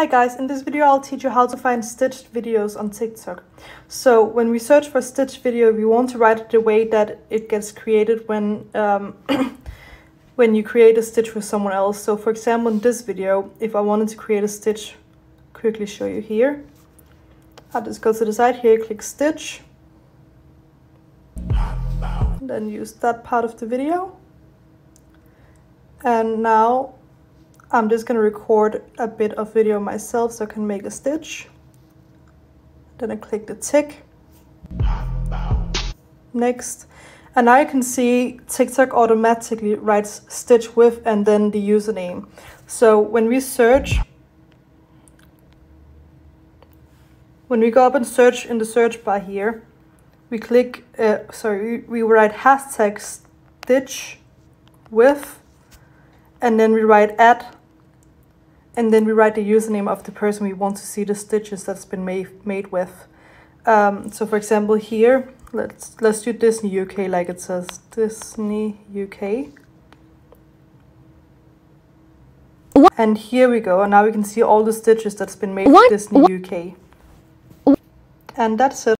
Hi guys, in this video I'll teach you how to find stitched videos on TikTok. So when we search for stitched video, we want to write it the way that it gets created when when you create a stitch with someone else. So for example, in this video, if I wanted to create a stitch, quickly show you here. I'll just go to the side here, click stitch, then use that part of the video. And now I'm just going to record a bit of video myself so I can make a stitch. Then I click the tick. Next. And now you can see TikTok automatically writes stitch with and then the username. So when we search, when we go up and search in the search bar here, we click, we write hashtag stitch with, and then we write at, and then we write the username of the person we want to see the stitches that's been made with. So for example here, let's do Disney UK, like it says Disney UK. What? And here we go, and now we can see all the stitches that's been made with Disney UK. And that's it.